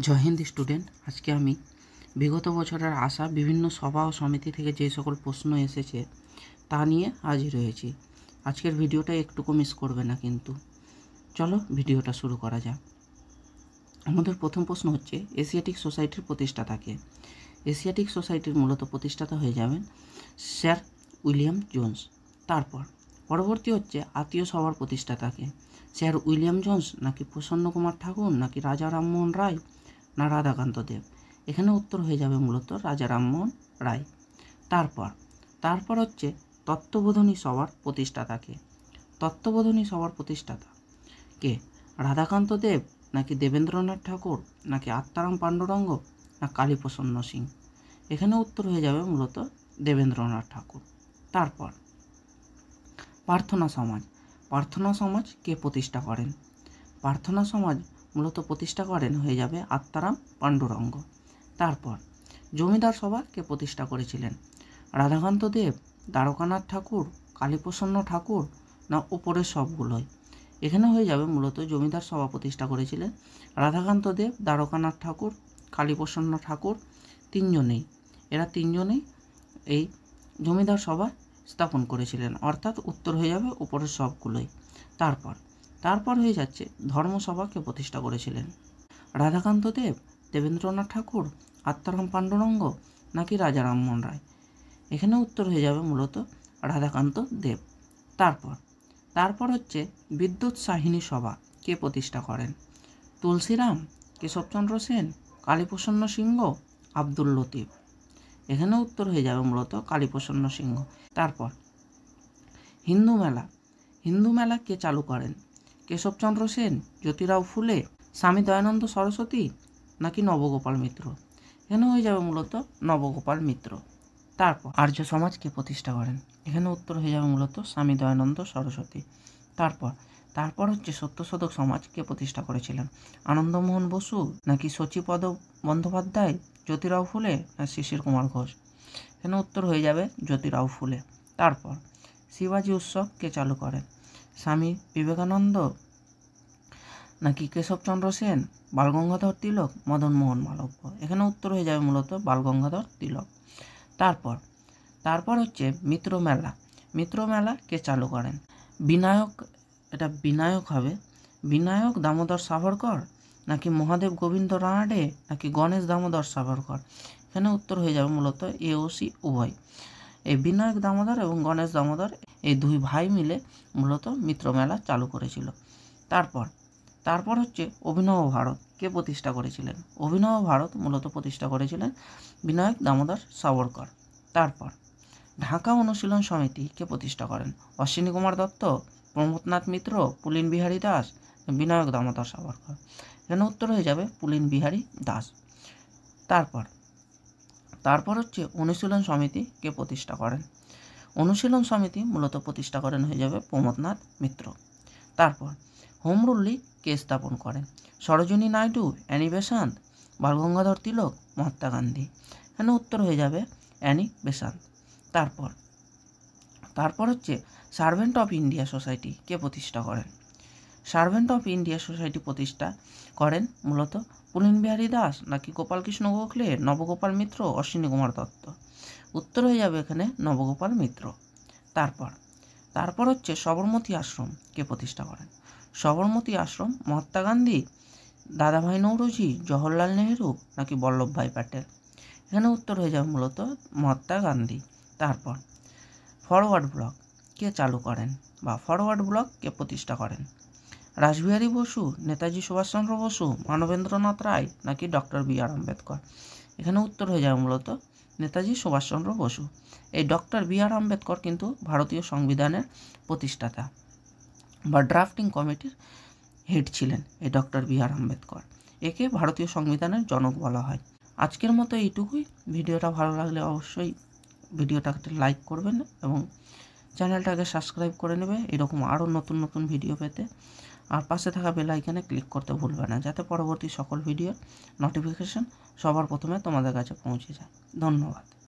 জয় Hind student. আজকে আমি বিগত বছরের আসা বিভিন্ন সভা ও সমিতি থেকে যে সকল প্রশ্ন এসেছে তা নিয়ে হাজির হয়েছি। আজকের ভিডিওটা একটুকু মিস করবে না কিন্তু। চলো ভিডিওটা শুরু করা যাক। আমাদের প্রথম প্রশ্ন হচ্ছে, এশিয়াটিক সোসাইটির প্রতিষ্ঠাতা কে? এশিয়াটিক সোসাইটির মূলত প্রতিষ্ঠাতা হয়ে যাবেন স্যার উইলিয়াম জোন্স। তারপর পরবর্তী হচ্ছে, আত্মীয় সভার প্রতিষ্ঠাতা কে? স্যার উইলিয়াম জোন্স নাকি প্রসন্ন কুমার ঠাকুর নাকি রাজা রামমোহন রায় না রাধাকান্ত দেব? এখানে উত্তর হয়ে যাবে মূলত রাজা রামমোহন রায়। তারপর হচ্ছে, তত্ত্ববোধিনী সভার প্রতিষ্ঠাতা কে? তত্ত্ববোধিনী সভার প্রতিষ্ঠাতা কে? রাধাকান্ত দেব নাকি দেবেন্দ্রনাথ ঠাকুর নাকি আত্মারাম পাণ্ডুরঙ্গ না কালীপ্রসন্ন সিং? এখানে উত্তর হয়ে যাবে মূলত দেবেন্দ্রনাথ ঠাকুর। তারপর প্রার্থনা সমাজ। প্রার্থনা সমাজ কে প্রতিষ্ঠা করেন? প্রার্থনা সমাজ মূলত প্রতিষ্ঠা করেন হয়ে যাবে আত্মারাম পাণ্ডুরঙ্গ। তারপর জমিদার সভা কে প্রতিষ্ঠা করেছিলেন? রাধাকান্ত দেব, দ্বারকানাথ ঠাকুর, কালীপ্রসন্ন ঠাকুর না উপরের সবগুলোই? এখানে হয়ে যাবে মূলত জমিদার সভা প্রতিষ্ঠা করেছিলেন রাধাকান্ত দেব, দ্বারকানাথ ঠাকুর, কালীপ্রসন্ন ঠাকুর, এরা তিনজনেই এই জমিদার সভা স্থাপন করেছিলেন, অর্থাৎ উত্তর হয়ে যাবে উপরের সবগুলোই। তারপর হয়ে যাচ্ছে, ধর্মসভাকে প্রতিষ্ঠা করেছিলেন রাধাকান্ত দেব, দেবেন্দ্রনাথ ঠাকুর, আত্মারাম পাণ্ডুরঙ্গ নাকি রাজা রামমোহন রায়? এখানে উত্তর হয়ে যাবে মূলত রাধাকান্ত দেব। তারপর হচ্ছে, বিদ্যুৎ সাহিনী সভা কে প্রতিষ্ঠা করেন? তুলসীরাম, কেশবচন্দ্র সেন, কালীপ্রসন্ন সিংহ, আব্দুল লতিফ? এখানে উত্তর হয়ে যাবে মূলত কালীপ্রসন্ন সিংহ। তারপর হিন্দু মেলা কে চালু করেন? কেশবচন্দ্র সেন, জ্যোতিরাও ফুলে, স্বামী দয়ানন্দ সরস্বতী নাকি নবগোপাল মিত্র? এখানে হয়ে যাবে মূলত নবগোপাল মিত্র। তারপর আর্য সমাজ কে প্রতিষ্ঠা করেন? এখানে উত্তর হয়ে যাবে মূলত স্বামী দয়ানন্দ সরস্বতী। তারপর হচ্ছে, সত্যশোধক সমাজ কে প্রতিষ্ঠা করেছিলেন? আনন্দমোহন বসু নাকি শচীপদ বন্দ্যোপাধ্যায়, জ্যোতিরাও ফুলে না শিশির কুমার ঘোষ? এখানে উত্তর হয়ে যাবে জ্যোতিরাও ফুলে। তারপর শিবাজি উৎসব কে চালু করেন? স্বামী বিবেকানন্দ নাকি কেশবচন্দ্র সেন, বালগঙ্গাধর তিলক, মদনমোহন মালব্য? এখানে উত্তর হয়ে যাবে মূলত বালগঙ্গাধর তিলক। তারপর হচ্ছে, মিত্র মেলা কে চালু করেন? বিনায়ক হবে বিনায়ক দামোদর সাভারকর নাকি মহাদেব গোবিন্দ রানাডে নাকি গণেশ দামোদর সাভারকর? এখানে উত্তর হয়ে যাবে মূলত এওসি উভয়। এই বিনায়ক দামোদর এবং গণেশ দামোদর এই দুই ভাই মিলে মূলত মিত্র মেলা চালু করেছিল। তারপর হচ্ছে, অভিনব ভারত কে প্রতিষ্ঠা করেছিলেন? অভিনব ভারত মূলত প্রতিষ্ঠা করেছিলেন বিনায়ক দামোদর সাভারকর। তারপর ঢাকা অনুশীলন সমিতি কে প্রতিষ্ঠা করেন? অশ্বিনী কুমার দত্ত, প্রমথনাথ মিত্র, পুলিন বিহারী দাস, বিনায়ক দামোদর সাভারকর? এখানে উত্তর হয়ে যাবে পুলিন বিহারী দাস। তারপর হচ্ছে, অনুশীলন সমিতি কে প্রতিষ্ঠা করেন? অনুশীলন সমিতি মূলত প্রতিষ্ঠা করেন হয়ে যাবে প্রমথনাথ মিত্র। তারপর হোম রুল লীগ কে স্থাপন করেন? সরোজিনী নাইডু, অ্যানি বেসান্ত, বালগঙ্গাধর তিলক, মহাত্মা গান্ধী? এখানে উত্তর হয়ে যাবে অ্যানি বেসান্ত। তারপর হচ্ছে, সার্ভেন্ট অফ ইন্ডিয়া সোসাইটি কে প্রতিষ্ঠা করেন? সার্ভেন্ট অফ ইন্ডিয়া সোসাইটি প্রতিষ্ঠা করেন মূলত পুলিন বিহারী দাস নাকি গোপালকৃষ্ণ গোখলে, নবগোপাল মিত্র, অশ্বিনী কুমার দত্ত? উত্তর হয়ে যাবে এখানে নবগোপাল মিত্র। তারপর হচ্ছে, সবরমতী আশ্রম কে প্রতিষ্ঠা করেন? সবরমতী আশ্রম মহাত্মা গান্ধী, দাদাভাই নৌরোজি, জওহরলাল নেহেরু নাকি বল্লভভাই প্যাটেল? এখানে উত্তর হয়ে যাবে মূলত মহাত্মা গান্ধী। তারপর ফরওয়ার্ড ব্লক কে চালু করেন বা ফরওয়ার্ড ব্লক কে প্রতিষ্ঠা করেন? রাসবিহারী বসু, নেতাজি সুভাষচন্দ্র বসু, মানবেন্দ্রনাথ রায় নাকি ডক্টর বি.আর. আম্বেদকর? এখানে উত্তর হয়ে যাবে মূলত নেতাজি সুভাষচন্দ্র বসু। এই ডক্টর বি.আর. আম্বেদকর কিন্তু ভারতীয় সংবিধানের প্রতিষ্ঠাতা বা ড্রাফটিং কমিটির হেড ছিলেন এই ডক্টর বি.আর. আম্বেদকর। একে ভারতীয় সংবিধানের জনক বলা হয়। আজকের মতো এইটুকুই। ভিডিওটা ভালো লাগলে অবশ্যই ভিডিওটাকে লাইক করবেন এবং চ্যানেলটাকে সাবস্ক্রাইব করে নেবে এরকম আরও নতুন নতুন ভিডিও পেতে। আর পাশে থাকা বেল আইকনে ক্লিক করতে ভুলবে না, যাতে পরবর্তী সকল ভিডিও নোটিফিকেশন সবার প্রথমে তোমাদের কাছে পৌঁছে যায়। ধন্যবাদ।